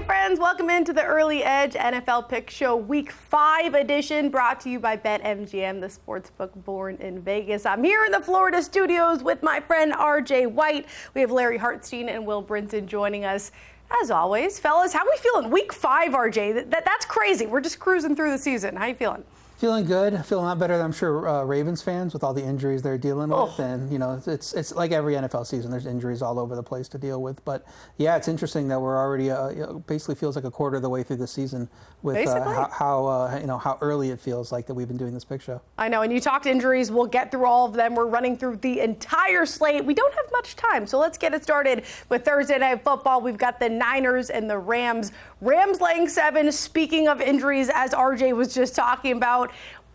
friends, welcome into the Early Edge NFL Pick Show Week 5 edition, brought to you by BetMGM, the sportsbook born in Vegas. I'm here in the Florida studios with my friend RJ White. We have Larry Hartstein and Will Brinson joining us. As always, fellas, how are we feeling? Week 5, RJ, that's crazy. We're just cruising through the season. How you feeling? Feeling good. Feeling a lot better than I'm sure Ravens fans with all the injuries they're dealing with. And, you know, it's like every NFL season. There's injuries all over the place to deal with. But, yeah, it's interesting that we're already basically feels like a quarter of the way through the season with how early it feels like that we've been doing this pick show. I know. And you talked injuries. We'll get through all of them. We're running through the entire slate. We don't have much time. So let's get it started with Thursday Night Football. We've got the Niners and the Rams. Rams laying 7. Speaking of injuries, as RJ was just talking about,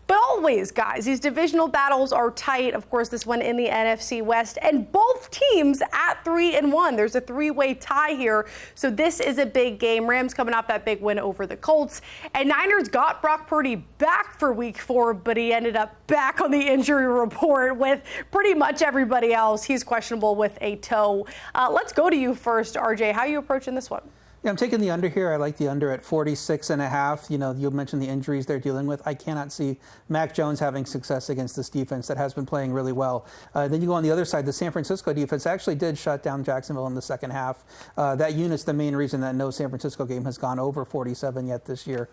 but always, guys, these divisional battles are tight. Of course, this one in the NFC West, and both teams at 3-1. There's a 3-way tie here, so this is a big game. Rams coming off that big win over the Colts, and Niners got Brock Purdy back for Week 4, but he ended up back on the injury report with pretty much everybody else. He's questionable with a toe. Let's go to you first, RJ. How are you approaching this one? Yeah, I'm taking the under here. I like the under at 46.5. You know, you mentioned the injuries they're dealing with. I cannot see Mac Jones having success against this defense that has been playing really well. Then you go on the other side. The San Francisco defense actually did shut down Jacksonville in the second half. That unit's the main reason that no San Francisco game has gone over 47 yet this year.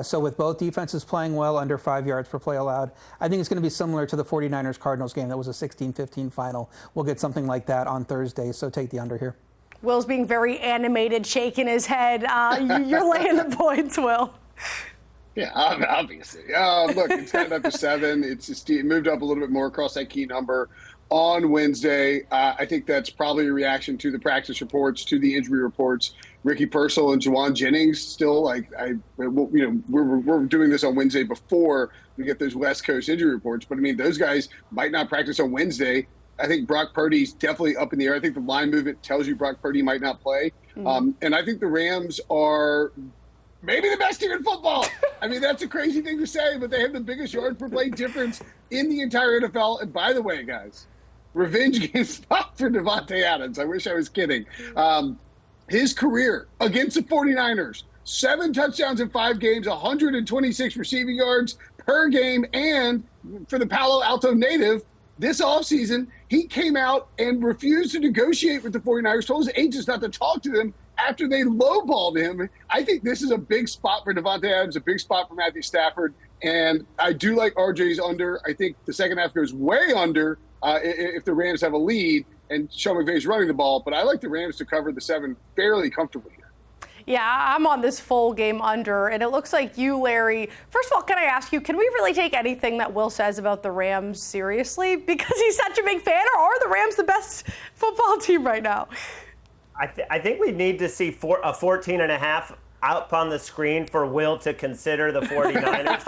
So with both defenses playing well, under 5 yards per play allowed, I think it's going to be similar to the 49ers-Cardinals game. That was a 16-15 final. We'll get something like that on Thursday, so take the under here. Will's being very animated, shaking his head. You're laying the points, Will. Yeah, obviously. Look, it's gotten up to 7. It moved up a little bit more across that key number on Wednesday. I think that's probably a reaction to the practice reports, to the injury reports. Ricky Pearsall and Juwan Jennings still, we're doing this on Wednesday before we get those West Coast injury reports. But, I mean, those guys might not practice on Wednesday. I think Brock Purdy's definitely up in the air. I think the line movement tells you Brock Purdy might not play. And I think the Rams are maybe the best team in football. I mean, that's a crazy thing to say, but they have the biggest yard per play difference in the entire NFL. And by the way, guys, revenge game spot for Davante Adams. I wish I was kidding. His career against the 49ers, 7 touchdowns in 5 games, 126 receiving yards per game. And for the Palo Alto native, this offseason, he came out and refused to negotiate with the 49ers, told his agents not to talk to them after they lowballed him. I think this is a big spot for Davante Adams, a big spot for Matthew Stafford, and I do like RJ's under. I think the second half goes way under if the Rams have a lead and Sean McVay's running the ball, but I like the Rams to cover the 7 fairly comfortably. Yeah, I'm on this full game under, and it looks like you, Larry. First of all, can I ask you, can we really take anything that Will says about the Rams seriously? Because he's such a big fan, or are the Rams the best football team right now? I think we need to see a 14.5 up on the screen for Will to consider the 49ers.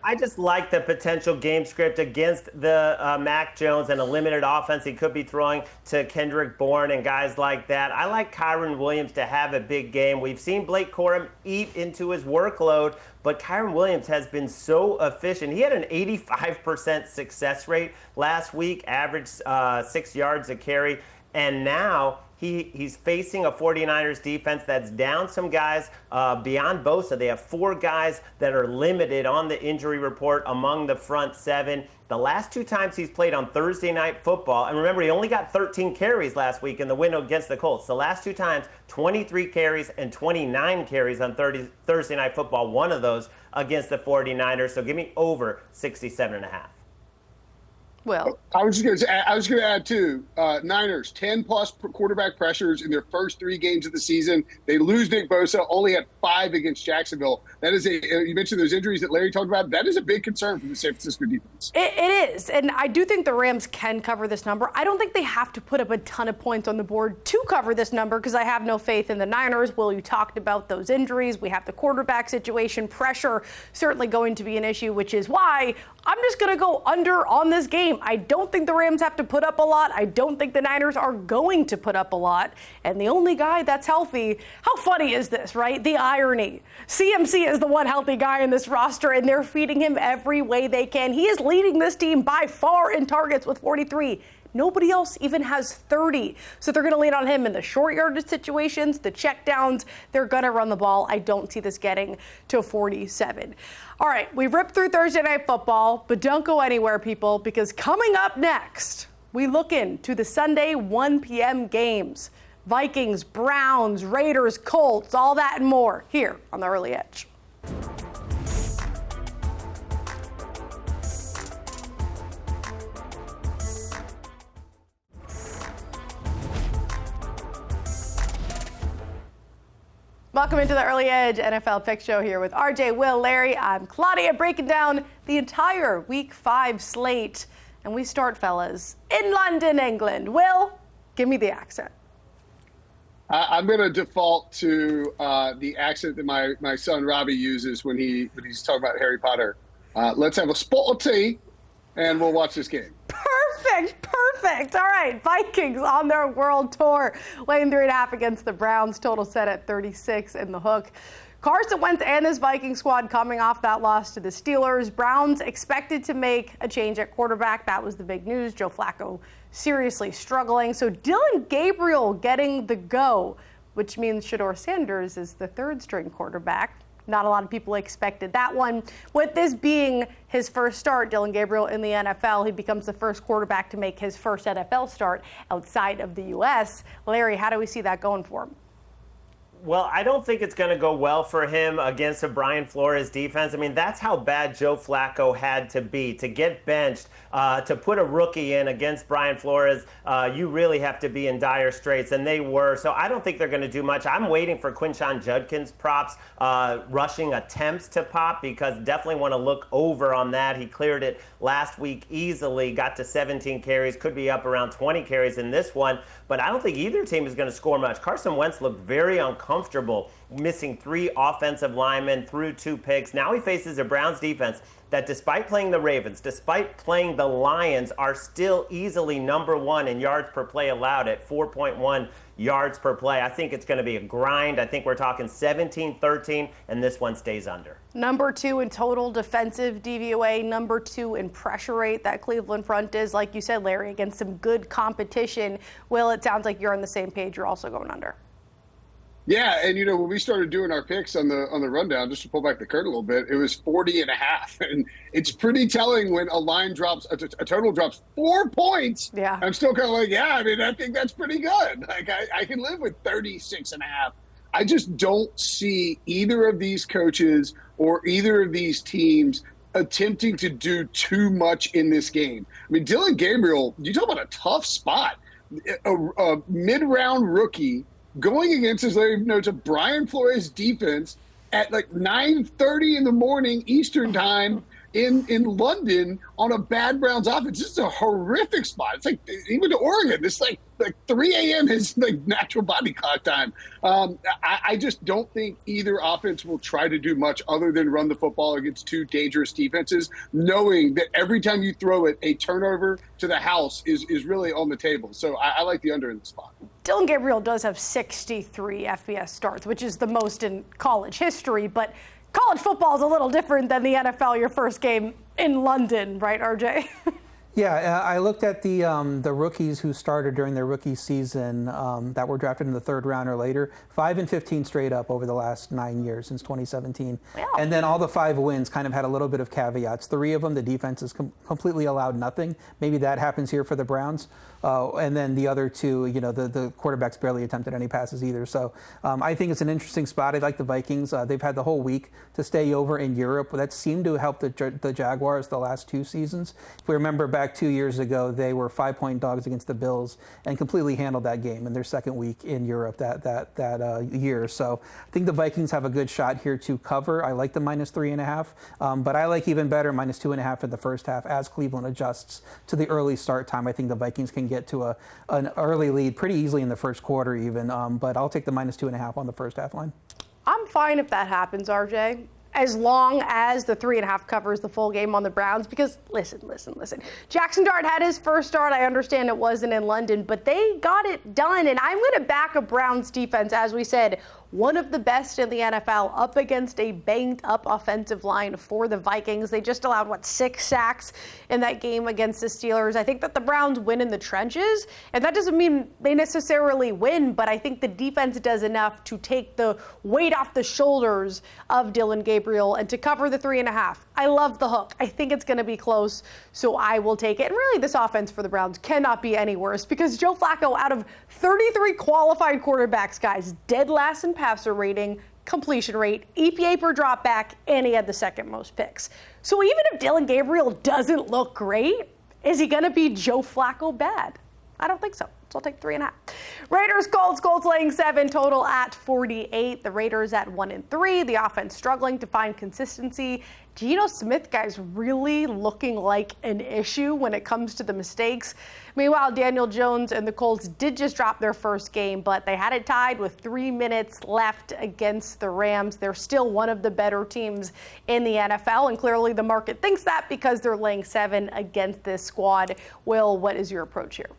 I just like the potential game script against the Mac Jones and a limited offense he could be throwing to Kendrick Bourne and guys like that. I like Kyren Williams to have a big game. We've seen Blake Corum eat into his workload, but Kyren Williams has been so efficient. He had an 85% success rate last week, averaged 6 yards a carry, and now he's facing a 49ers defense that's down some guys beyond Bosa. They have 4 guys that are limited on the injury report among the front 7. The last 2 times he's played on Thursday Night Football, and remember, he only got 13 carries last week in the win against the Colts. The last 2 times, 23 carries and 29 carries on Thursday Night Football, one of those against the 49ers. So give me over 67.5. Well, I was going to add too. Niners 10+ quarterback pressures in their first 3 games of the season. They lose Nick Bosa. Only had 5 against Jacksonville. That is you mentioned those injuries that Larry talked about. That is a big concern for the San Francisco defense. It is, and I do think the Rams can cover this number. I don't think they have to put up a ton of points on the board to cover this number because I have no faith in the Niners. Will, you talked about those injuries. We have the quarterback situation. Pressure certainly going to be an issue, which is why I'm just going to go under on this game. I don't think the Rams have to put up a lot. I don't think the Niners are going to put up a lot. And the only guy that's healthy, how funny is this, right? The irony. CMC is the one healthy guy in this roster, and they're feeding him every way they can. He is leading this team by far in targets with 43. Nobody else even has 30. So they're going to lean on him in the short yardage situations, the check downs. They're going to run the ball. I don't see this getting to 47. All right, we ripped through Thursday Night Football, but don't go anywhere, people, because coming up next, we look into the Sunday 1 p.m. games. Vikings, Browns, Raiders, Colts, all that and more here on The Early Edge. Welcome into the Early Edge NFL Pick Show here with RJ, Will, Larry. I'm Claudia, breaking down the entire Week 5 slate. And we start, fellas, in London, England. Will, give me the accent. I'm going to default to the accent that my son Robbie uses when he's talking about Harry Potter. Let's have a spot of tea, and we'll watch this game. Perfect. All right, Vikings on their world tour, laying 3.5 against the Browns. Total set at 36 in the hook. Carson Wentz and his Viking squad coming off that loss to the Steelers. Browns expected to make a change at quarterback. That was the big news. Joe Flacco seriously struggling. So Dylan Gabriel getting the go, which means Shedeur Sanders is the third string quarterback. Not a lot of people expected that one. With this being his first start, Dylan Gabriel in the NFL, he becomes the first quarterback to make his first NFL start outside of the U.S. Larry, how do we see that going for him? Well, I don't think it's going to go well for him against a Brian Flores defense. I mean, that's how bad Joe Flacco had to be. To get benched, to put a rookie in against Brian Flores, you really have to be in dire straits, and they were. So I don't think they're going to do much. I'm waiting for Quinshon Judkins props, rushing attempts to pop, because definitely want to look over on that. He cleared it last week easily, got to 17 carries, could be up around 20 carries in this one. But I don't think either team is going to score much. Carson Wentz looked very uncomfortable, missing 3 offensive linemen through 2 picks. Now he faces a Browns defense that, despite playing the Ravens, despite playing the Lions, are still easily number 1 in yards per play allowed at 4.1 yards per play. I think it's going to be a grind. I think we're talking 17-13, and this one stays under. Number 2 in total defensive DVOA, number 2 in pressure rate. That Cleveland front is, like you said, Larry, against some good competition. Will, it sounds like you're on the same page. You're also going under. Yeah, and when we started doing our picks on the rundown, just to pull back the curtain a little bit, it was 40.5, and it's pretty telling when a line drops, a total drops 4 points. Yeah, I'm still kind of like, yeah, I mean, I think that's pretty good. Like, I can live with 36.5. I just don't see either of these coaches or either of these teams attempting to do too much in this game. I mean, Dylan Gabriel, you talk about a tough spot, a mid-round rookie going against, as Larry notes, a Brian Flores defense at like 9:30 in the morning Eastern time in London on a bad Browns offense. This is a horrific spot. It's like, even to Oregon, it's like 3 a.m. is like natural body clock time. I just don't think either offense will try to do much other than run the football against 2 dangerous defenses, knowing that every time you throw it, a turnover to the house is really on the table. So I like the under in the spot. Dylan Gabriel does have 63 FBS starts, which is the most in college history, but college football is a little different than the NFL, your first game in London, right, RJ? Yeah, I looked at the rookies who started during their rookie season that were drafted in the 3rd round or later. 5-15 straight up over the last 9 years since 2017. Wow. And then all the 5 wins kind of had a little bit of caveats. 3 of them, the defense has completely allowed nothing. Maybe that happens here for the Browns. And then the other 2, the quarterbacks barely attempted any passes either. So I think it's an interesting spot. I like the Vikings. They've had the whole week to stay over in Europe. That seemed to help the Jaguars the last 2 seasons. If we remember back 2 years ago, they were 5-point dogs against the Bills and completely handled that game in their second week in Europe that year. So I think the Vikings have a good shot here to cover. I like the -3.5, but I like even better -2.5 in the first half as Cleveland adjusts to the early start time. I think the Vikings can get to an early lead pretty easily in the first quarter even, but I'll take the -2.5 on the first half line. I'm fine if that happens, RJ, as long as the 3.5 covers the full game on the Browns, because listen. Jackson Dart had his first start. I understand it wasn't in London, but they got it done, and I'm going to back a Browns defense, as we said, one of the best in the NFL, up against a banged-up offensive line for the Vikings. They just allowed, 6 sacks in that game against the Steelers. I think that the Browns win in the trenches, and that doesn't mean they necessarily win, but I think the defense does enough to take the weight off the shoulders of Dillon Gabriel and to cover the 3.5. I love the hook. I think it's going to be close, so I will take it. And really, this offense for the Browns cannot be any worse because Joe Flacco, out of 33 qualified quarterbacks, guys, dead last in passer rating, completion rate, EPA per drop back, and he had the second most picks. So even if Dillon Gabriel doesn't look great, is he going to be Joe Flacco bad? I don't think so. So I'll take 3.5. Raiders, Colts laying 7, total at 48. The Raiders at 1-3. The offense struggling to find consistency. Geno Smith, guys, really looking like an issue when it comes to the mistakes. Meanwhile, Daniel Jones and the Colts did just drop their first game, but they had it tied with 3 minutes left against the Rams. They're still one of the better teams in the NFL, and clearly the market thinks that because they're laying 7 against this squad. Will, what is your approach here?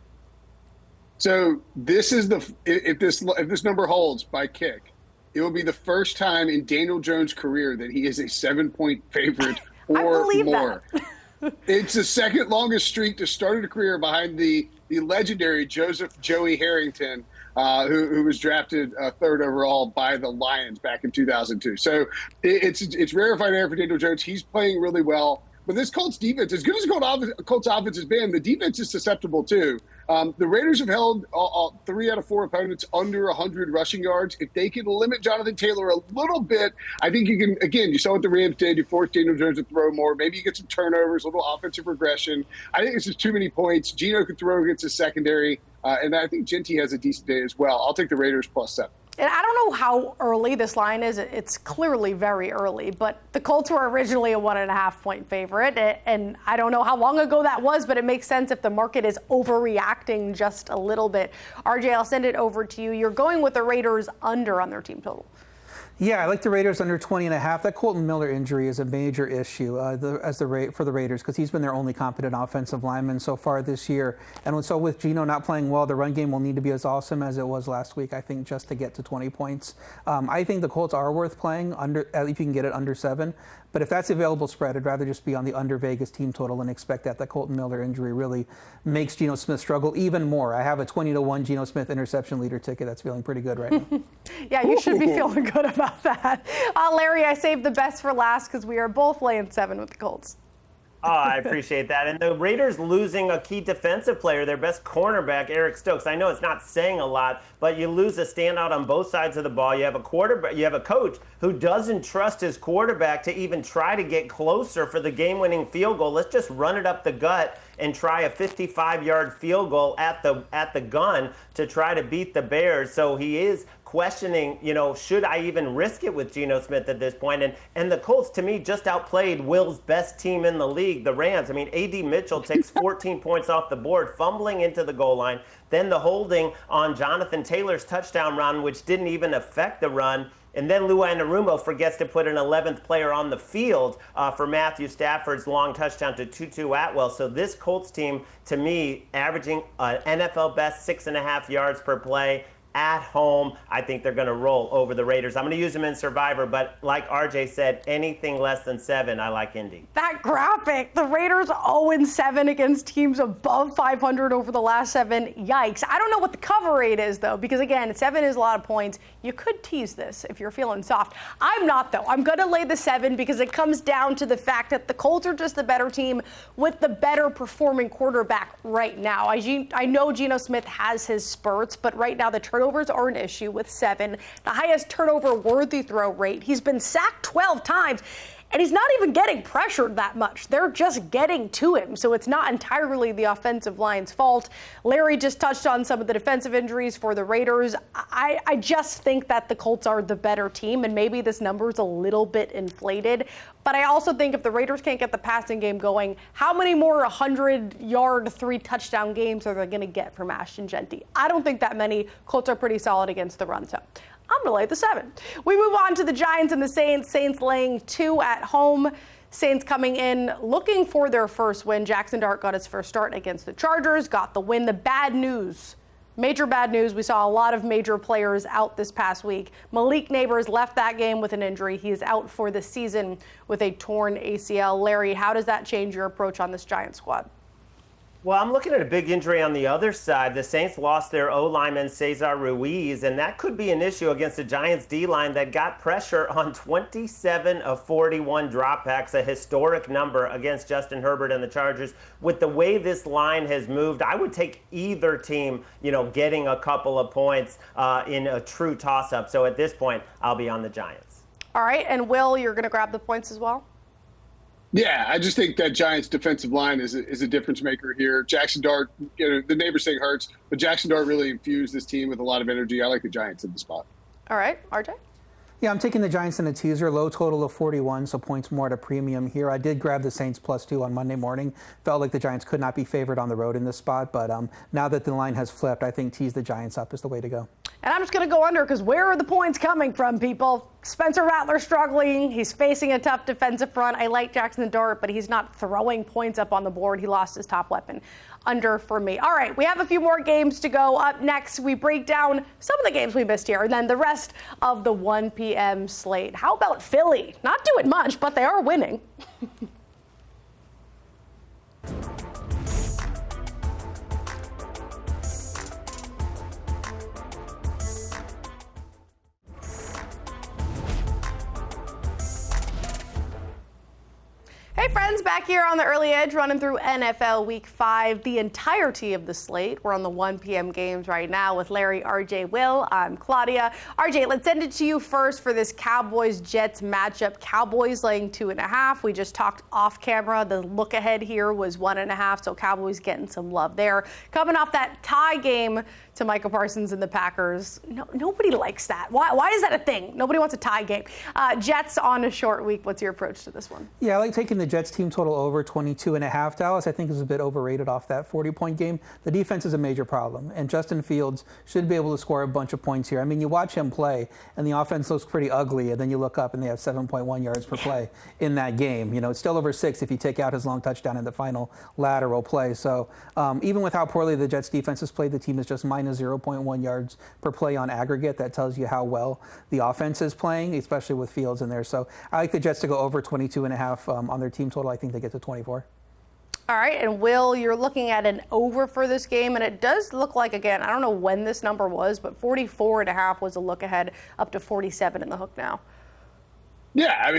So this is if this number holds by kick, it will be the first time in Daniel Jones' career that he is a 7-point favorite or more. It's the second longest streak to start a career behind the legendary Joseph Joey Harrington, who was drafted 3rd overall by the Lions back in 2002. So it's rarefied air for Daniel Jones. He's playing really well. But this Colts defense, as good as the Colts offense has been, the defense is susceptible too. The Raiders have held 3 out of 4 opponents under 100 rushing yards. If they can limit Jonathan Taylor a little bit, I think you can, again, you saw what the Rams did. You forced Daniel Jones to throw more. Maybe you get some turnovers, a little offensive regression. I think it's just too many points. Geno could throw against his secondary, and I think Genty has a decent day as well. I'll take the Raiders +7. And I don't know how early this line is. It's clearly very early, but the Colts were originally a 1.5-point favorite. And I don't know how long ago that was, but it makes sense if the market is overreacting just a little bit. RJ, I'll send it over to you. You're going with the Raiders under on their team total. Yeah, I like the Raiders under 20.5. That Colton Miller injury is a major issue for the Raiders because he's been their only competent offensive lineman so far this year. And so with Geno not playing well, the run game will need to be as awesome as it was last week, I think, just to get to 20 points. I think the Colts are worth playing under if you can get it under 7. But if that's available spread, I'd rather just be on the under Vegas team total and expect that the Colton Miller injury really makes Geno Smith struggle even more. I have a 20-1 Geno Smith interception leader ticket that's feeling pretty good right now. Yeah, you should be feeling good about that. Larry, I saved the best for last because we are both laying 7 with the Colts. Oh, I appreciate that. And the Raiders losing a key defensive player, their best cornerback, Eric Stokes. I know it's not saying a lot, but you lose a standout on both sides of the ball. You have a quarterback, you have a coach who doesn't trust his quarterback to even try to get closer for the game-winning field goal. Let's just run it up the gut and try a 55-yard field goal at the gun to try to beat the Bears. So he is questioning, should I even risk it with Geno Smith at this point? And the Colts, to me, just outplayed Will's best team in the league, the Rams. I mean, A.D. Mitchell takes 14 points off the board, fumbling into the goal line. Then the holding on Jonathan Taylor's touchdown run, which didn't even affect the run. And then Lou Anarumo forgets to put an 11th player on the field for Matthew Stafford's long touchdown to Tutu Atwell. So this Colts team, to me, averaging an NFL best 6.5 yards per play at home. I think they're going to roll over the Raiders. I'm going to use them in Survivor, but like RJ said, anything less than 7, I like Indy. That graphic, the Raiders 0-7 against teams above 500 over the last 7. Yikes. I don't know what the cover rate is, though, because, again, 7 is a lot of points. You could tease this if you're feeling soft. I'm not, though. I'm going to lay the 7 because it comes down to the fact that the Colts are just the better team with the better performing quarterback right now. I know Geno Smith has his spurts, but right now the turnovers are an issue with 7. The highest turnover-worthy throw rate. He's been sacked 12 times. And he's not even getting pressured that much. They're just getting to him. So it's not entirely the offensive line's fault. Larry just touched on some of the defensive injuries for the Raiders. I just think that the Colts are the better team, and maybe this number is a little bit inflated. But I also think if the Raiders can't get the passing game going, how many more 100-yard, 3-touchdown games are they going to get from Ashton Genty? I don't think that many. Colts are pretty solid against the run, so I'm going to lay the 7. We move on to the Giants and the Saints. Saints laying 2 at home. Saints coming in looking for their first win. Jackson Dart got his first start against the Chargers, got the win. The bad news, Major bad news. We saw a lot of major players out this past week. Malik Neighbors left that game with an injury. He is out for the season with a torn ACL. Larry, how does that change your approach on this Giants squad? Well, I'm looking at a big injury on the other side. The Saints lost their O-lineman, Cesar Ruiz, and that could be an issue against the Giants D-line that got pressure on 27 of 41 dropbacks, a historic number against Justin Herbert and the Chargers. With the way this line has moved, I would take either team, getting a couple of points in a true toss-up. So at this point, I'll be on the Giants. All right, and Will, you're going to grab the points as well? Yeah, I just think that Giants defensive line is a difference maker here. Jackson Dart, the Neighbors thing hurts, but Jackson Dart really infused this team with a lot of energy. I like the Giants in the spot. All right, RJ? Yeah, I'm taking the Giants in a teaser, low total of 41, so points more at a premium here. I did grab the Saints +2 on Monday morning. Felt like the Giants could not be favored on the road in this spot, but now that the line has flipped, I think tease the Giants up is the way to go. And I'm just going to go under because where are the points coming from, people? Spencer Rattler struggling. He's facing a tough defensive front. I like Jackson Dart, but he's not throwing points up on the board. He lost his top weapon. Under for me. All right, we have a few more games to go. Up next, we break down some of the games we missed here and then the rest of the 1 p.m. slate. How about Philly? Not doing much, but they are winning. Hey friends, back here on the Early Edge running through NFL Week 5, the entirety of the slate. We're on the 1 p.m. games right now with Larry, RJ, Will. I'm Claudia. RJ, let's send it to you first for this Cowboys-Jets matchup. Cowboys laying 2.5. We just talked off camera. The look ahead here was 1.5, so Cowboys getting some love there. Coming off that tie game to Micah Parsons and the Packers. Nobody likes that. Why is that a thing? Nobody wants a tie game. Jets on a short week. What's your approach to this one? Yeah, I like taking the Jets team total over 22.5. Dallas, I think, is a bit overrated off that 40-point game. The defense is a major problem, and Justin Fields should be able to score a bunch of points here. I mean, you watch him play, and the offense looks pretty ugly, and then you look up, and they have 7.1 yards per play in that game. It's still over 6 if you take out his long touchdown in the final lateral play. So even with how poorly the Jets defense has played, the team is just minus 0.1 yards per play on aggregate. That tells you how well the offense is playing, especially with Fields in there. So I like the Jets to go over 22.5 on their team total. I think they get to 24. All right, and Will, you're looking at an over for this game, and it does look like, again, I don't know when this number was, but 44.5 was a look ahead, up to 47 in the hook now. Yeah, I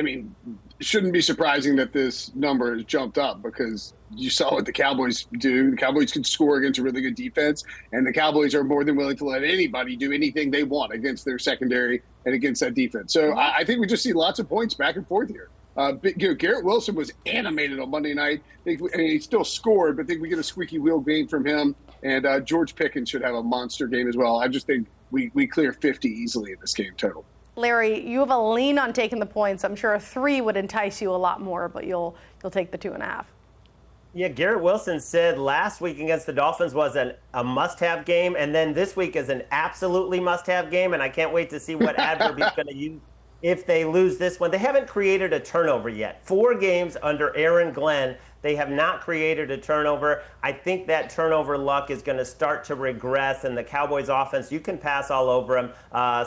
mean, it shouldn't be surprising that this number has jumped up because you saw what the Cowboys do. The Cowboys can score against a really good defense, and the Cowboys are more than willing to let anybody do anything they want against their secondary and against that defense. So I think we just see lots of points back and forth here. Garrett Wilson was animated on Monday night. He still scored, but I think we get a squeaky wheel game from him. And George Pickens should have a monster game as well. I just think we clear 50 easily in this game total. Larry, you have a lean on taking the points. I'm sure a 3 would entice you a lot more, but you'll take the 2.5. Yeah, Garrett Wilson said last week against the Dolphins was a must-have game, and then this week is an absolutely must-have game, and I can't wait to see what adverb he's going to use if they lose this one. They haven't created a turnover yet. 4 games under Aaron Glenn, they have not created a turnover. I think that turnover luck is going to start to regress, and the Cowboys offense, you can pass all over them,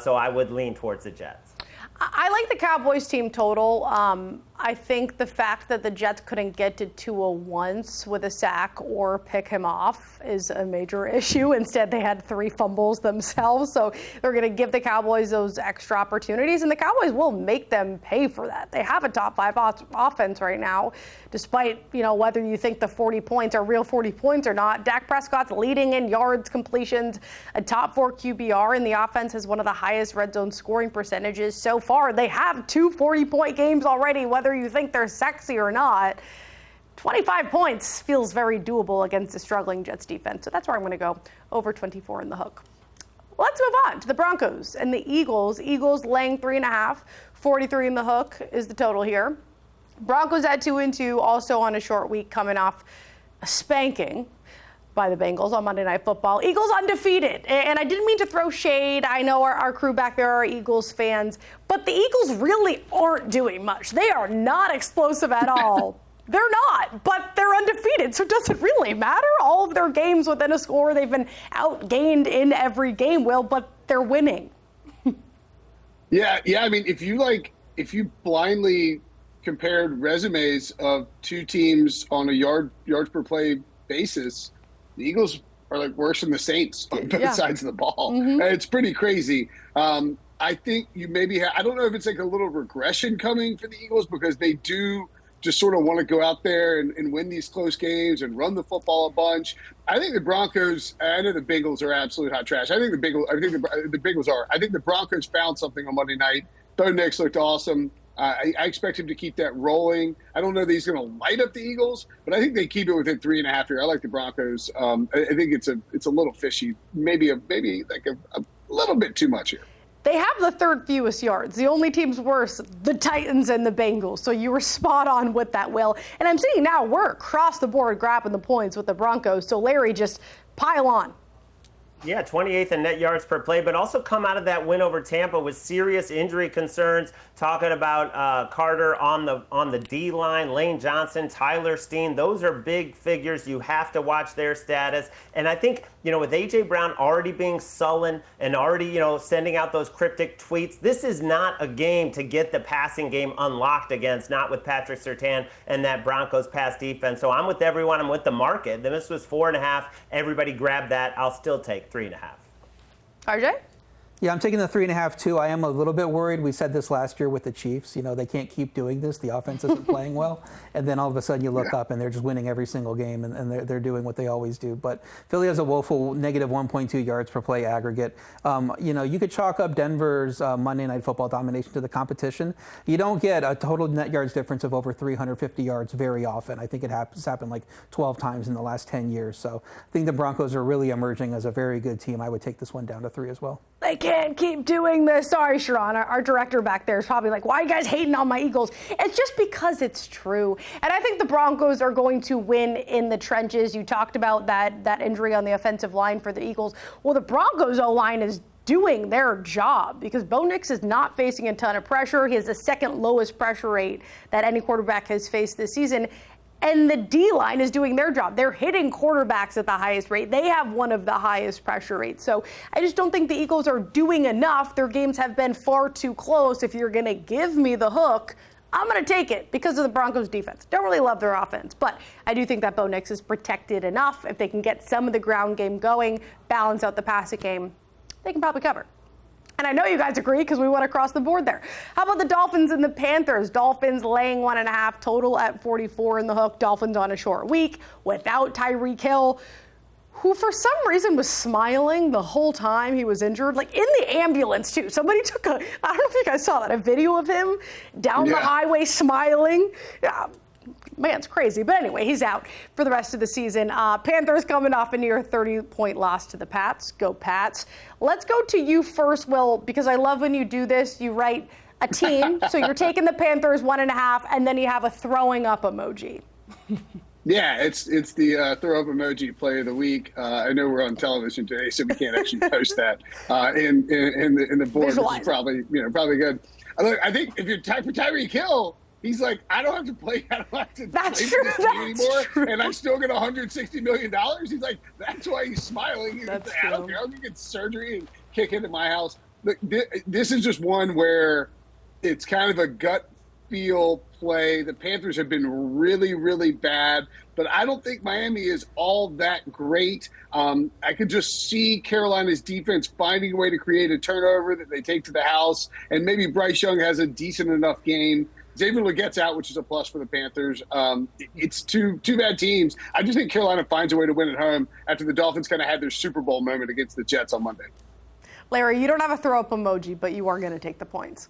so I would lean towards the Jets. I like the Cowboys team total. I think the fact that the Jets couldn't get to Tua once with a sack or pick him off is a major issue. Instead, they had 3 fumbles themselves. So they're going to give the Cowboys those extra opportunities, and the Cowboys will make them pay for that. They have a top 5 offense right now, despite, whether you think the 40 points are real 40 points or not. Dak Prescott's leading in yards, completions, a top 4 QBR, and the offense has one of the highest red zone scoring percentages so far. They have 2 40-point games already, whether you think they're sexy or not. 25 points feels very doable against the struggling Jets defense. So that's where I'm going to go over 24 in the hook. Let's move on to the Broncos and the Eagles. Eagles laying 3.5, 43 in the hook is the total here. Broncos at 2-2, also on a short week, coming off a spanking by the Bengals on Monday Night Football. Eagles undefeated. And I didn't mean to throw shade. I know our crew back there are Eagles fans, but the Eagles really aren't doing much. They are not explosive at all. They're not, but they're undefeated, so does it really matter? All of their games within a score, they've been outgained in every game, Will, but they're winning. Yeah. I mean, if you blindly compared resumes of two teams on a yards per play basis, the Eagles are like worse than the Saints on both sides of the ball. Mm-hmm. It's pretty crazy. I think you maybe I don't know if it's like a little regression coming for the Eagles because they do just sort of want to go out there and win these close games and run the football a bunch. I think the Broncos, I know the Bengals are absolute hot trash. I think the Bengals are. I think the Broncos found something on Monday night. Bo Nix looked awesome. I expect him to keep that rolling. I don't know that he's going to light up the Eagles, but I think they keep it within 3.5 here. I like the Broncos. I think it's a little fishy, maybe like a little bit too much here. They have the third fewest yards. The only teams worse, the Titans and the Bengals. So you were spot on with that, Will. And I'm seeing now we're across the board grabbing the points with the Broncos. So Larry, just pile on. Yeah, 28th in net yards per play, but also come out of that win over Tampa with serious injury concerns. Talking about Carter on the D line, Lane Johnson, Tyler Steen. Those are big figures. You have to watch their status. And I think, with A.J. Brown already being sullen and already, sending out those cryptic tweets, this is not a game to get the passing game unlocked against, not with Patrick Surtain and that Broncos pass defense. So I'm with everyone. I'm with the market. This was 4.5. Everybody grab that. I'll still take 3.5. RJ? Yeah, I'm taking the 3.5 too. I am a little bit worried. We said this last year with the Chiefs. They can't keep doing this. The offense isn't playing well. And then all of a sudden you look up and they're just winning every single game and they're doing what they always do. But Philly has a woeful negative 1.2 yards per play aggregate. You could chalk up Denver's Monday Night Football domination to the competition. You don't get a total net yards difference of over 350 yards very often. I think it happened like 12 times in the last 10 years. So I think the Broncos are really emerging as a very good team. I would take this one down to 3 as well. They can't keep doing this. Sorry, Sharon. Our director back there is probably like, why are you guys hating on my Eagles? It's just because it's true. And I think the Broncos are going to win in the trenches. You talked about that injury on the offensive line for the Eagles. Well, the Broncos O-line is doing their job because Bo Nix is not facing a ton of pressure. He has the second lowest pressure rate that any quarterback has faced this season. And the D-line is doing their job. They're hitting quarterbacks at the highest rate. They have one of the highest pressure rates. So I just don't think the Eagles are doing enough. Their games have been far too close. If you're going to give me the hook, I'm going to take it because of the Broncos defense. Don't really love their offense, but I do think that Bo Nix is protected enough. If they can get some of the ground game going, balance out the passing game, they can probably cover. And I know you guys agree because we went across the board there. How about the Dolphins and the Panthers? Dolphins laying 1.5, total at 44 in the hook. Dolphins on a short week without Tyreek Hill, who for some reason was smiling the whole time he was injured, like in the ambulance too. Somebody took I don't know if you guys saw that, a video of him down the highway smiling. Yeah. Man, it's crazy. But anyway, he's out for the rest of the season. Panthers coming off a near 30-point loss to the Pats. Go Pats. Let's go to you first, Will, because I love when you do this. You write a team. So you're taking the Panthers 1.5, and then you have a throwing up emoji. Yeah, it's the throw up emoji play of the week. I know we're on television today, so we can't actually post that in the board, which is probably good. I think if you're for Tyreek Hill, he's like, I don't have to play. I don't have to play for this team anymore, and I still get $160 million. He's like, that's why he's smiling. He's like, I don't care. I'm gonna get surgery and kick into my house. Look, this is just one where it's kind of a gut feel play. The Panthers have been really, really bad, but I don't think Miami is all that great. I could just see Carolina's defense finding a way to create a turnover that they take to the house, and maybe Bryce Young has a decent enough game. Xavier Leggett's out, which is a plus for the Panthers. It's two bad teams. I just think Carolina finds a way to win at home after the Dolphins kind of had their Super Bowl moment against the Jets on Monday. Larry, you don't have a throw-up emoji, but you are going to take the points.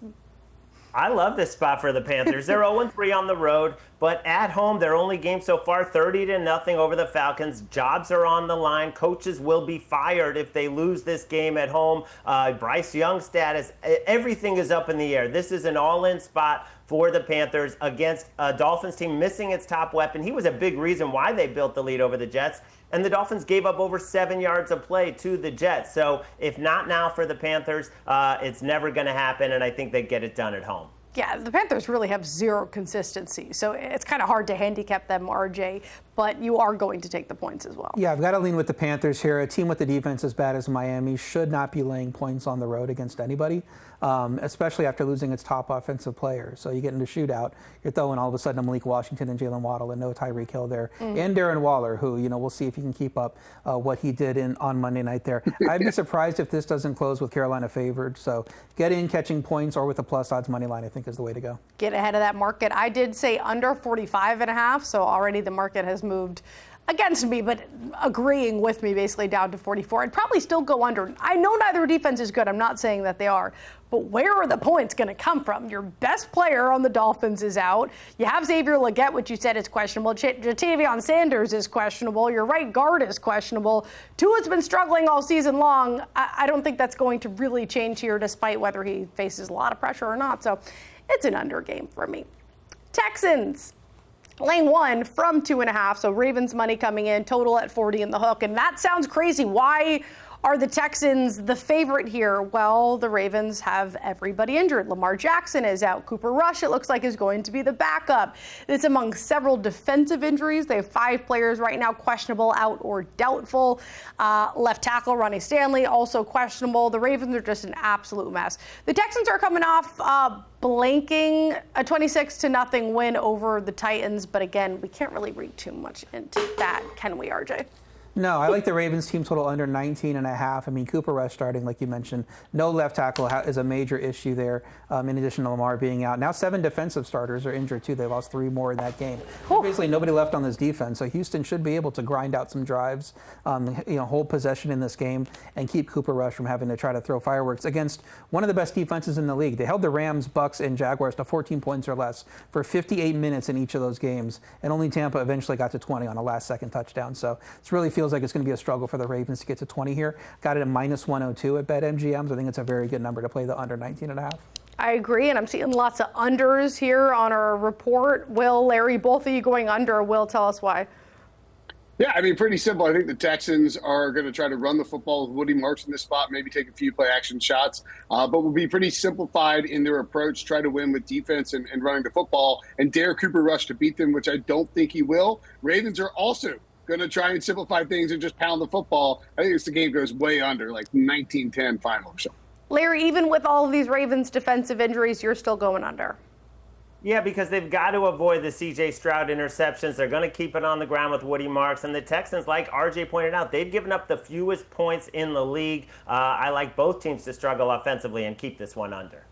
I love this spot for the Panthers. They're 0-3 on the road, but at home, their only game so far, 30-0 over the Falcons. Jobs are on the line. Coaches will be fired if they lose this game at home. Bryce Young status, everything is up in the air. This is an all-in spot for the Panthers against a Dolphins team missing its top weapon. He was a big reason why they built the lead over the Jets. And the Dolphins gave up over 7 yards of play to the Jets. So if not now for the Panthers, it's never going to happen, and I think they get it done at home. Yeah, the Panthers really have zero consistency, so it's kind of hard to handicap them, RJ, but you are going to take the points as well. Yeah, I've got to lean with the Panthers here. A team with the defense as bad as Miami should not be laying points on the road against anybody, especially after losing its top offensive player. So you get into a shootout, you're throwing all of a sudden Malik Washington and Jalen Waddle and no Tyreek Hill there, and Darren Waller, who, we'll see if he can keep up what he did on Monday night there. I'd be surprised if this doesn't close with Carolina favored. So get in catching points or with a plus odds money line, I think is the way to go. Get ahead of that market. I did say under 45.5, so already the market has moved against me, but agreeing with me basically down to 44. I'd probably still go under. I know neither defense is good. I'm not saying that they are. But where are the points going to come from? Your best player on the Dolphins is out. You have Xavier Legette, which you said is questionable. Jatavion Sanders is questionable. Your right guard is questionable. Tua's been struggling all season long. I don't think that's going to really change here, despite whether he faces a lot of pressure or not. So it's an under game for me. Texans. Laying 1 from 2.5, so Ravens money coming in, total at 40 in the hook. And that sounds crazy. Why are the Texans the favorite here? Well, the Ravens have everybody injured. Lamar Jackson is out. Cooper Rush, it looks like, is going to be the backup. It's among several defensive injuries. They have 5 players right now questionable, out, or doubtful. Left tackle Ronnie Stanley, also questionable. The Ravens are just an absolute mess. The Texans are coming off blanking a 26-0 win over the Titans. But again, we can't really read too much into that, can we, RJ? No, I like the Ravens team total under 19.5. I mean, Cooper Rush starting, like you mentioned. No left tackle is a major issue there, in addition to Lamar being out. Now 7 defensive starters are injured, too. They lost 3 more in that game. Basically, nobody left on this defense. So Houston should be able to grind out some drives, hold possession in this game, and keep Cooper Rush from having to try to throw fireworks against one of the best defenses in the league. They held the Rams, Bucs, and Jaguars to 14 points or less for 58 minutes in each of those games. And only Tampa eventually got to 20 on a last-second touchdown. So it really feels like it's going to be a struggle for the Ravens to get to 20 here. Got it at minus 102 at BetMGM. So I think it's a very good number to play the under 19.5. I agree, and I'm seeing lots of unders here on our report. Will, Larry, both of you going under. Will, tell us why. Yeah, I mean, pretty simple. I think the Texans are going to try to run the football with Woody Marks in this spot, maybe take a few play-action shots, but will be pretty simplified in their approach, try to win with defense and running the football, and dare Cooper Rush to beat them, which I don't think he will. Ravens are also going to try and simplify things and just pound the football. I think the game goes way under, like 19-10 final or something. Larry, even with all of these Ravens defensive injuries, you're still going under. Yeah, because they've got to avoid the C.J. Stroud interceptions. They're going to keep it on the ground with Woody Marks. And the Texans, like RJ pointed out, they've given up the fewest points in the league. I like both teams to struggle offensively and keep this one under.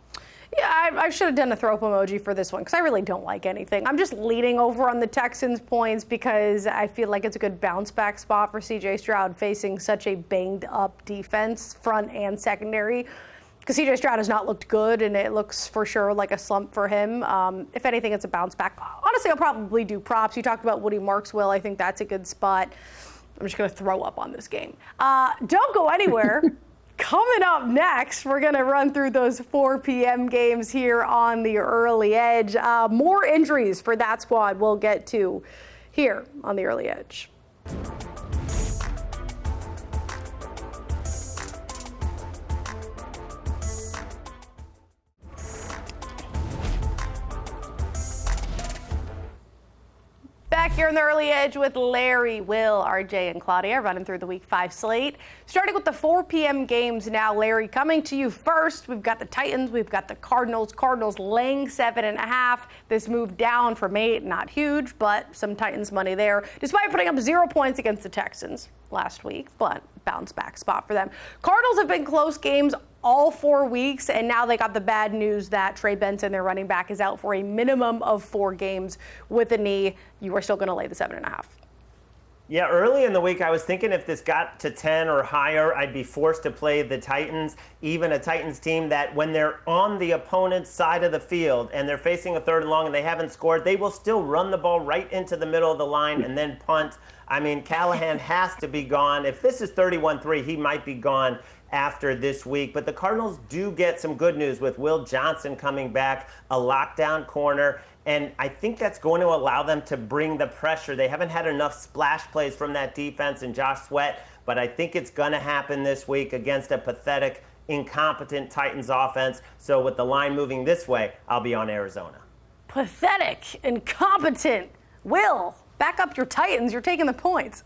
Yeah, I should have done a throw up emoji for this one because I really don't like anything. I'm just leaning over on the Texans points because I feel like it's a good bounce back spot for C.J. Stroud facing such a banged up defense, front and secondary. Because C.J. Stroud has not looked good, and it looks for sure like a slump for him. If anything, it's a bounce back. Honestly, I'll probably do props. You talked about Woody Marks, Will. I think that's a good spot. I'm just going to throw up on this game. Don't go anywhere. Coming up next, we're going to run through those 4 p.m. games here on the Early Edge. More injuries for that squad we'll get to here on the Early Edge. Back here in the Early Edge with Larry, Will, RJ, and Claudia running through the Week 5 slate. Starting with the 4 p.m. games now, Larry, coming to you first. We've got the Titans, we've got the Cardinals. Cardinals laying 7.5. This moved down from 8, not huge, but some Titans money there. Despite putting up 0 points against the Texans last week, but bounce back spot for them. Cardinals have been close games all 4 weeks, and now they got the bad news that Trey Benson, their running back, is out for a minimum of 4 games with a knee. You are still going to lay the 7.5. Yeah, early in the week, I was thinking if this got to 10 or higher, I'd be forced to play the Titans, even a Titans team that when they're on the opponent's side of the field and they're facing a 3rd and long and they haven't scored, they will still run the ball right into the middle of the line and then punt. I mean, Callahan has to be gone. If this is 31-3, he might be gone after this week. But the Cardinals do get some good news with Will Johnson coming back, a lockdown corner. And I think that's going to allow them to bring the pressure. They haven't had enough splash plays from that defense and Josh Sweat, but I think it's going to happen this week against a pathetic incompetent Titans offense. So with the line moving this way, I'll be on Arizona. Pathetic, incompetent. Will, back up your Titans. You're taking the points.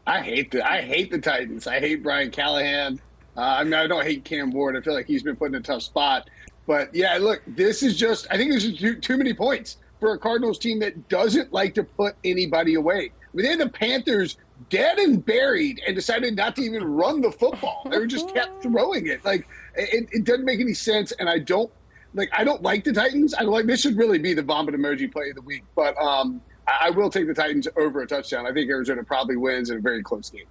I hate the Titans. I hate Brian Callahan. I don't hate Cam Ward. I feel like he's been put in a tough spot. But yeah, look, I think this is just too many points for a Cardinals team that doesn't like to put anybody away. I mean, they had the Panthers dead and buried and decided not to even run the football. They were just kept throwing it. Like, it doesn't make any sense. And I don't like the Titans. This should really be the vomit emoji play of the week. But I will take the Titans over a touchdown. I think Arizona probably wins in a very close game.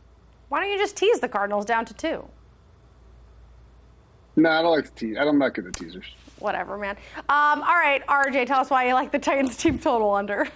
Why don't you just tease the Cardinals down to 2? No, I don't like the tease. I'm not good at teasers. Whatever, man. All right, RJ, tell us why you like the Titans team total under.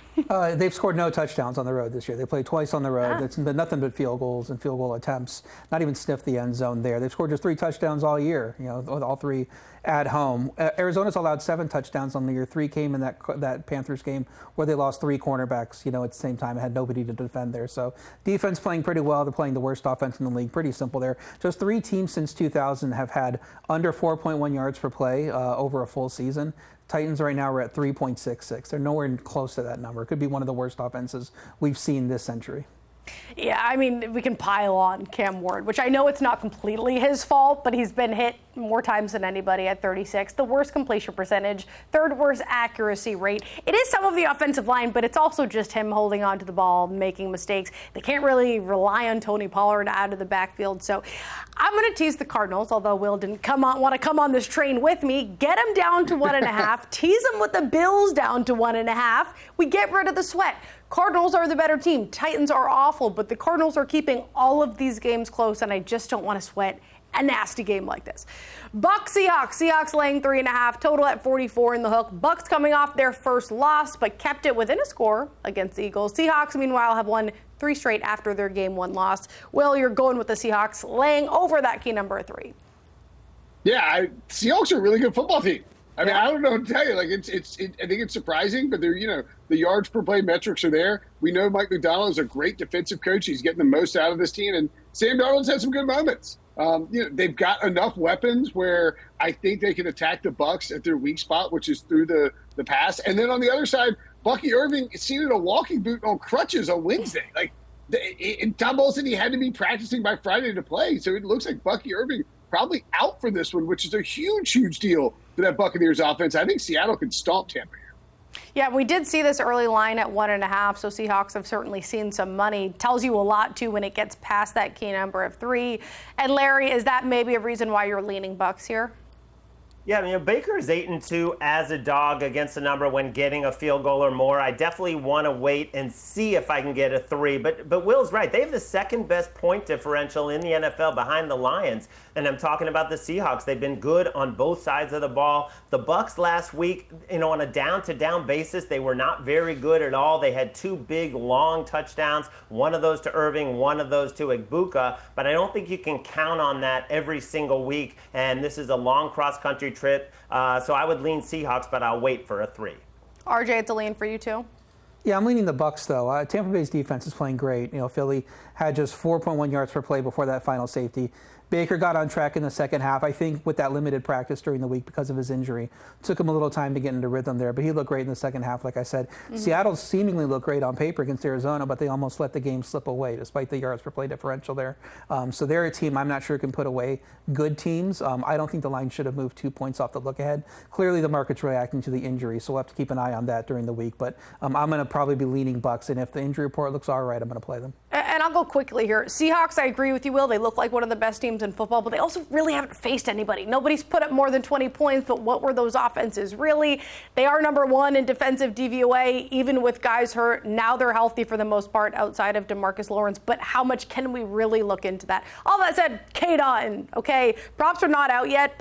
They've scored no touchdowns on the road this year. They played twice on the road. It's been nothing but field goals and field goal attempts. Not even sniffed the end zone there. They've scored just 3 touchdowns all year, all 3 at home. Arizona's allowed 7 touchdowns on the year. 3 came in that Panthers game where they lost 3 cornerbacks, at the same time. It had nobody to defend there. So defense playing pretty well. They're playing the worst offense in the league. Pretty simple there. Just 3 teams since 2000 have had under 4.1 yards per play over a full season. Titans right now are at 3.66. They're nowhere close to that number. It could be one of the worst offenses we've seen this century. Yeah, I mean, we can pile on Cam Ward, which I know it's not completely his fault, but he's been hit more times than anybody at 36. The worst completion percentage, 3rd worst accuracy rate. It is some of the offensive line, but it's also just him holding on to the ball, making mistakes. They can't really rely on Tony Pollard out of the backfield. So I'm going to tease the Cardinals, although Will didn't want to come on this train with me. Get him down to 1.5. Tease him with the Bills down to 1.5. We get rid of the sweat. Cardinals are the better team. Titans are awful, but the Cardinals are keeping all of these games close, and I just don't want to sweat a nasty game like this. Bucs, Seahawks. Seahawks laying 3.5, total at 44 in the hook. Bucs coming off their first loss, but kept it within a score against the Eagles. Seahawks, meanwhile, have won 3 straight after their game 1 loss. Will, you're going with the Seahawks, laying over that key number of 3. Yeah, Seahawks are a really good football team. I mean, I don't know what to tell you. Like, I think it's surprising, but they're, the yards per play metrics are there. We know Mike McDonald is a great defensive coach. He's getting the most out of this team, and Sam Darnold's had some good moments. They've got enough weapons where I think they can attack the Bucs at their weak spot, which is through the pass. And then on the other side, Bucky Irving is seen in a walking boot on crutches on Wednesday. And Tom Bolson, he had to be practicing by Friday to play. So it looks like Bucky Irving probably out for this one, which is a huge, huge deal for that Buccaneers offense. I think Seattle could stomp Tampa here. Yeah, we did see this early line at 1.5, so Seahawks have certainly seen some money. Tells you a lot, too, when it gets past that key number of 3. And, Larry, is that maybe a reason why you're leaning Bucs here? Yeah, Baker is 8-2 as a dog against the number when getting a field goal or more. I definitely want to wait and see if I can get a 3. But Will's right. They have the second best point differential in the NFL behind the Lions. And I'm talking about the Seahawks. They've been good on both sides of the ball. The Bucs last week, on a down-to-down basis, they were not very good at all. They had 2 big, long touchdowns, one of those to Irving, one of those to Igbuka. But I don't think you can count on that every single week. And this is a long cross-country trip. So I would lean Seahawks, but I'll wait for a 3. RJ, it's a lean for you, too? Yeah, I'm leaning the Bucs though. Tampa Bay's defense is playing great. Philly had just 4.1 yards per play before that final safety. Baker got on track in the second half, I think, with that limited practice during the week because of his injury. Took him a little time to get into rhythm there, but he looked great in the second half, like I said. Mm-hmm. Seattle seemingly looked great on paper against Arizona, but they almost let the game slip away despite the yards per play differential there. So they're a team I'm not sure can put away good teams. I don't think the line should have moved 2 points off the look ahead. Clearly the market's reacting to the injury, so we'll have to keep an eye on that during the week. But I'm going to probably be leaning Bucs, and if the injury report looks all right, I'm going to play them. And I'll go quickly here. Seahawks, I agree with you, Will. They look like one of the best teams in football, but they also really haven't faced anybody. Nobody's put up more than 20 points, but what were those offenses really? They are number 1 in defensive DVOA, even with guys hurt. Now they're healthy for the most part outside of DeMarcus Lawrence, but how much can we really look into that? All that said, K-Dotton, okay? Props are not out yet,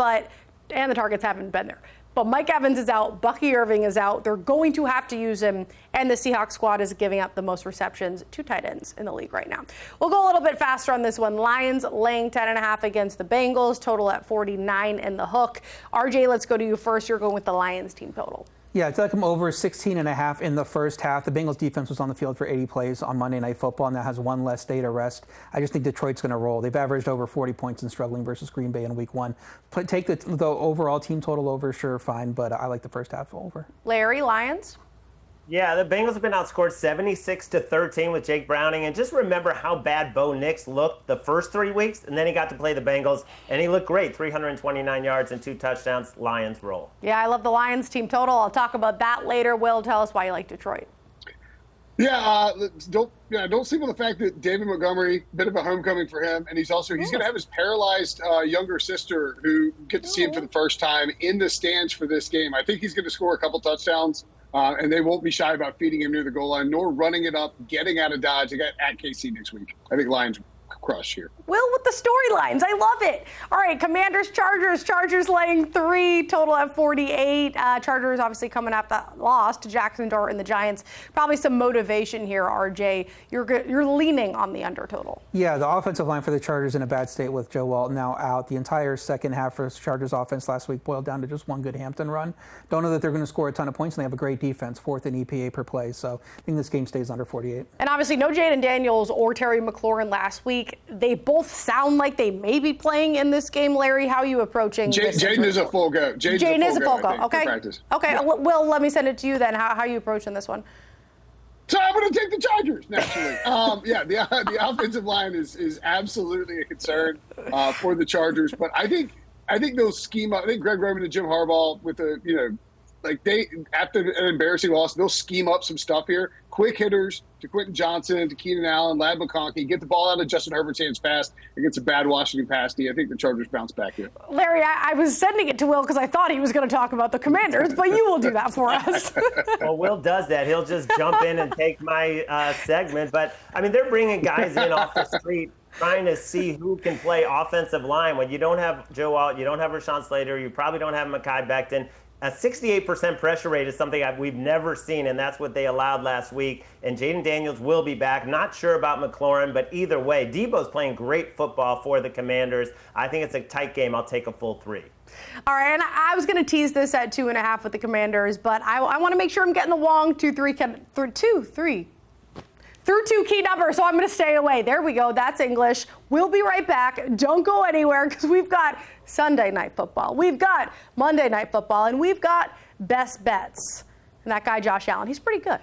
and the targets haven't been there. But Mike Evans is out. Bucky Irving is out. They're going to have to use him. And the Seahawks squad is giving up the most receptions to tight ends in the league right now. We'll go a little bit faster on this one. Lions laying 10.5 against the Bengals. Total at 49 in the hook. RJ, let's go to you first. You're going with the Lions team total. Yeah, I took them over 16.5 in the first half. The Bengals defense was on the field for 80 plays on Monday Night Football, and that has one less day to rest. I just think Detroit's going to roll. They've averaged over 40 points and struggling versus Green Bay in week 1. Take the overall team total over, sure, fine, but I like the first half over. Larry, Lions? Yeah, the Bengals have been outscored 76-13 with Jake Browning. And just remember how bad Bo Nix looked the first 3 weeks, and then he got to play the Bengals, and he looked great. 329 yards and 2 touchdowns. Lions roll. Yeah, I love the Lions team total. I'll talk about that later. Will, tell us why you like Detroit. Yeah, don't sleep on the fact that David Montgomery, bit of a homecoming for him, and he's going to have his paralyzed younger sister who get to see him for the first time in the stands for this game. I think he's going to score a couple touchdowns. And they won't be shy about feeding him near the goal line, nor running it up, getting out of Dodge. They got at KC next week. I think Lions crush here. Will with the storylines. I love it. All right, Commanders, Chargers. Chargers laying 3, total at 48. Chargers obviously coming up that loss to Jacksonville and the Giants. Probably some motivation here, RJ. You're leaning on the under total. Yeah, the offensive line for the Chargers in a bad state with Joe Walton now out. The entire second half for Chargers offense last week boiled down to just one good Hampton run. Don't know that they're going to score a ton of points, and they have a great defense, 4th in EPA per play. So I think this game stays under 48. And obviously no Jaden Daniels or Terry McLaurin last week. They both sound like they may be playing in this game. Larry, how are you approaching this? Jaden is a full go. Jaden is a full go. Okay. Okay. Yeah. Will, let me send it to you then. How are you approaching this one? So I'm going to take the Chargers, naturally. The offensive line is absolutely a concern for the Chargers, but I think they'll scheme up. I think Greg Roman and Jim Harbaugh with after an embarrassing loss, they'll scheme up some stuff here. Quick hitters to Quentin Johnson, to Keenan Allen, Ladd McConkey, get the ball out of Justin Herbert's hands fast against a bad Washington pass D. I think the Chargers bounce back here. Larry, I was sending it to Will because I thought he was going to talk about the Commanders, but you will do that for us. Well, Will does that. He'll just jump in and take my segment. But, I mean, they're bringing guys in off the street trying to see who can play offensive line. When you don't have Joe Alt, you don't have Rashawn Slater, you probably don't have Mekhi Becton. A 68% pressure rate is something we've never seen, and that's what they allowed last week. And Jaden Daniels will be back. Not sure about McLaurin, but either way, Debo's playing great football for the Commanders. I think it's a tight game. I'll take a full 3. All right, and I was going to tease this at 2.5 with the Commanders, but I want to make sure I'm getting the wrong 2 key numbers, so I'm going to stay away. There we go. That's English. We'll be right back. Don't go anywhere because we've got Sunday Night Football. We've got Monday Night Football, and we've got Best Bets. And that guy, Josh Allen, he's pretty good.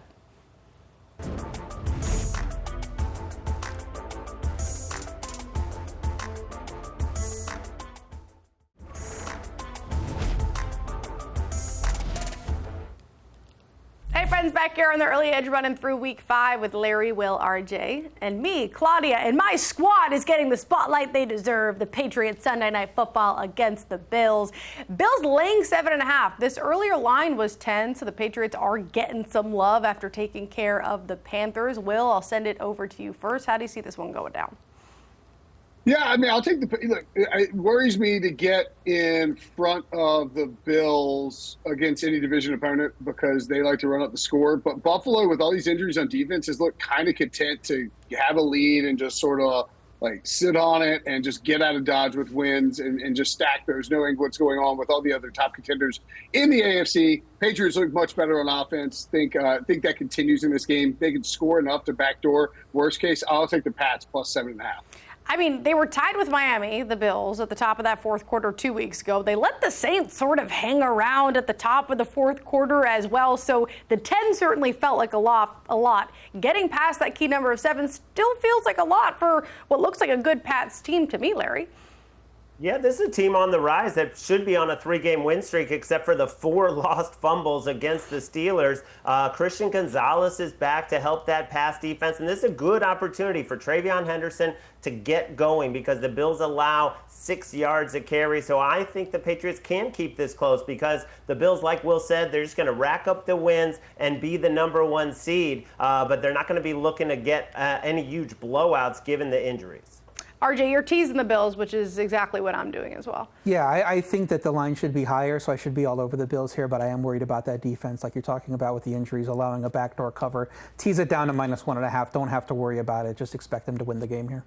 Hey friends, back here on the Early Edge running through week 5 with Larry, Will, RJ, and me, Claudia, and my squad is getting the spotlight they deserve. The Patriots Sunday Night Football against the Bills. Bills laying 7.5. This earlier line was 10, so the Patriots are getting some love after taking care of the Panthers. Will, I'll send it over to you first. How do you see this one going down? Yeah, I mean, I'll take look, it worries me to get in front of the Bills against any division opponent because they like to run up the score. But Buffalo, with all these injuries on defense, has looked kind of content to have a lead and just sort of like sit on it and just get out of Dodge with wins and just stack those, knowing what's going on with all the other top contenders in the AFC. Patriots look much better on offense. Think that continues in this game. They can score enough to backdoor. Worst case, I'll take the Pats plus 7.5. I mean, they were tied with Miami, the Bills, at the top of that fourth quarter 2 weeks ago. They let the Saints sort of hang around at the top of the fourth quarter as well. So the 10 certainly felt like a lot. Getting past that key number of 7 still feels like a lot for what looks like a good Pats team to me, Larry. Yeah, this is a team on the rise that should be on a 3-game win streak, except for the 4 lost fumbles against the Steelers. Christian Gonzalez is back to help that pass defense, and this is a good opportunity for Travion Henderson to get going because the Bills allow 6 yards a carry. So I think the Patriots can keep this close because the Bills, like Will said, they're just going to rack up the wins and be the number 1 seed, but they're not going to be looking to get any huge blowouts given the injuries. RJ, you're teasing the Bills, which is exactly what I'm doing as well. Yeah, I think that the line should be higher, so I should be all over the Bills here, but I am worried about that defense, like you're talking about with the injuries, allowing a backdoor cover. Tease it down to -1.5. Don't have to worry about it. Just expect them to win the game here.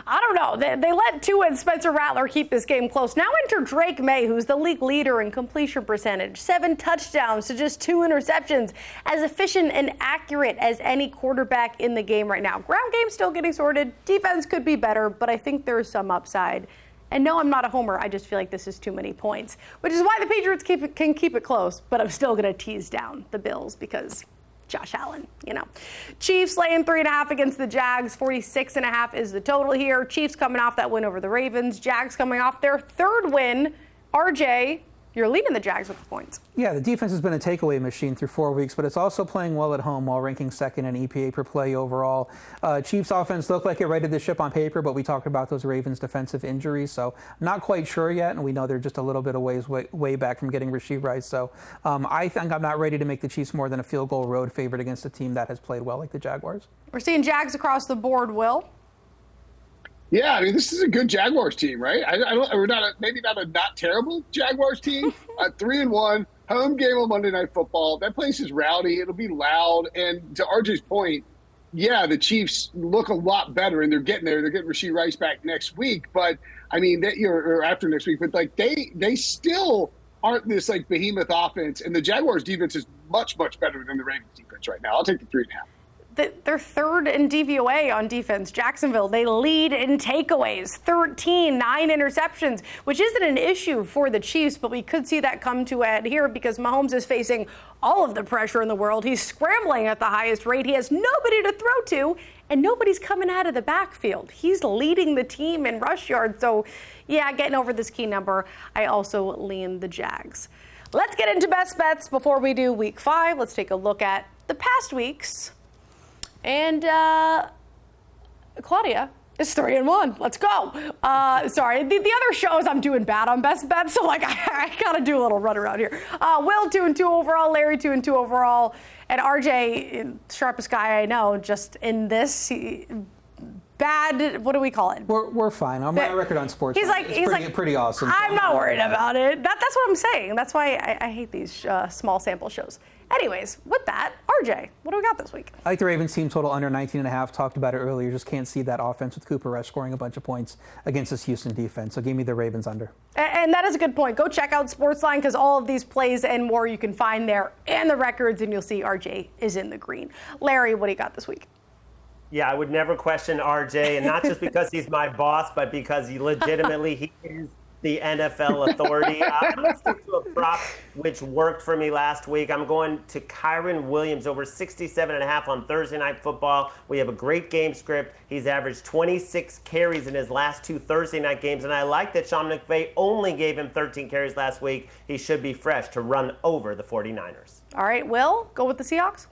I don't know. They let Tua and Spencer Rattler keep this game close. Now enter Drake May, who's the league leader in completion percentage. 7 touchdowns to just 2 interceptions. As efficient and accurate as any quarterback in the game right now. Ground game still getting sorted. Defense could be better, but I think there's some upside. And no, I'm not a homer. I just feel like this is too many points, which is why the Patriots can keep it close. But I'm still going to tease down the Bills because Josh Allen, Chiefs laying 3.5 against the Jags. 46.5 is the total here. Chiefs coming off that win over the Ravens. Jags coming off their 3rd win. RJ, you're leading the Jags with the points. Yeah, the defense has been a takeaway machine through 4 weeks, but it's also playing well at home while ranking 2nd in EPA per play overall. Chiefs offense looked like it righted the ship on paper, but we talked about those Ravens defensive injuries, so not quite sure yet, and we know they're just a little bit of way back from getting Rashee Rice. So I think I'm not ready to make the Chiefs more than a field goal road favorite against a team that has played well like the Jaguars. We're seeing Jags across the board, Will. Yeah, I mean, this is a good Jaguars team, right? We're maybe not a not terrible Jaguars team. 3-1, home game on Monday Night Football. That place is rowdy. It'll be loud. And to RJ's point, yeah, the Chiefs look a lot better, and they're getting there. They're getting Rashee Rice back next week, but I mean, or after next week. But like they still aren't this like behemoth offense, and the Jaguars defense is much better than the Ravens defense right now. I'll take the 3.5. They're 3rd in DVOA on defense. Jacksonville, they lead in takeaways, 13, 9 interceptions, which isn't an issue for the Chiefs, but we could see that come to a head here because Mahomes is facing all of the pressure in the world. He's scrambling at the highest rate. He has nobody to throw to, and nobody's coming out of the backfield. He's leading the team in rush yards. So, yeah, getting over this key number, I also lean the Jags. Let's get into best bets before we do week 5. Let's take a look at the past weeks. And Claudia is 3-1. Let's go. Sorry, the other shows I'm doing bad on best bets, so like I gotta do a little run around here. Will 2-2 overall, Larry 2-2 overall, and RJ, sharpest guy I know, just in this. Bad, what do we call it? We're fine. I'm on a record on sports. He's like pretty awesome. I'm not worried about it. That's what I'm saying. That's why I hate these small sample shows. Anyways, with that, RJ, what do we got this week? I like the Ravens team total under 19.5. Talked about it earlier. Just can't see that offense with Cooper Rush scoring a bunch of points against this Houston defense. So give me the Ravens under. And that is a good point. Go check out SportsLine because all of these plays and more you can find there and the records, and you'll see RJ is in the green. Larry, what do you got this week? Yeah, I would never question RJ, and not just because he's my boss, but because he is the NFL authority. I'm going to stick to a prop which worked for me last week. I'm going to Kyren Williams over 67.5 on Thursday Night Football. We have a great game script. He's averaged 26 carries in his last 2 Thursday night games, and I like that Sean McVay only gave him 13 carries last week. He should be fresh to run over the 49ers. All right, Will, go with the Seahawks?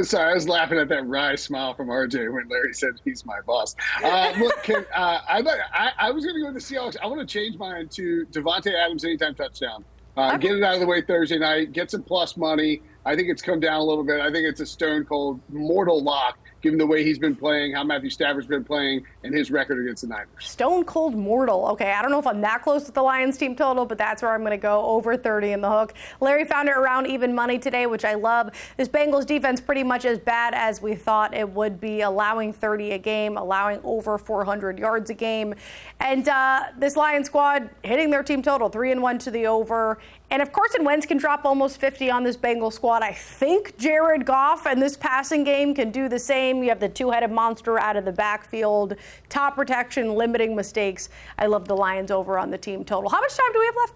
Sorry, I was laughing at that wry smile from RJ when Larry said he's my boss. Look, I was going to go with the Seahawks. I want to change mine to Devontae Adams anytime touchdown. Get it out of the way Thursday night. Get some plus money. I think it's come down a little bit. I think it's a stone cold mortal lock, given the way he's been playing, how Matthew Stafford's been playing, and his record against the Niners. Stone cold mortal. Okay, I don't know if I'm that close with the Lions team total, but that's where I'm going to go, over 30 in the hook. Larry found it around even money today, which I love. This Bengals defense pretty much as bad as we thought it would be, allowing 30 a game, allowing over 400 yards a game. And this Lions squad hitting their team total, 3-1 to the over. And if Carson Wentz can drop almost 50 on this Bengals squad, I think Jared Goff and this passing game can do the same. You have the two-headed monster out of the backfield, top protection, limiting mistakes. I love the Lions over on the team total. How much time do we have left?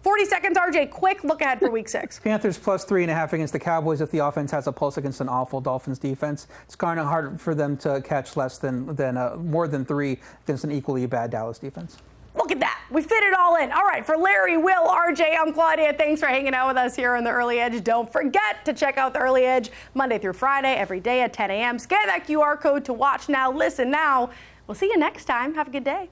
40 seconds, RJ. Quick look ahead for week 6. Panthers plus 3.5 against the Cowboys. If the offense has a pulse against an awful Dolphins defense, it's kind of hard for them to catch less than more than 3 against an equally bad Dallas defense. Look at that. We fit it all in. All right, for Larry, Will, RJ, I'm Claudia. Thanks for hanging out with us here on The Early Edge. Don't forget to check out The Early Edge Monday through Friday, every day at 10 a.m. Scan that QR code to watch now, listen now. We'll see you next time. Have a good day.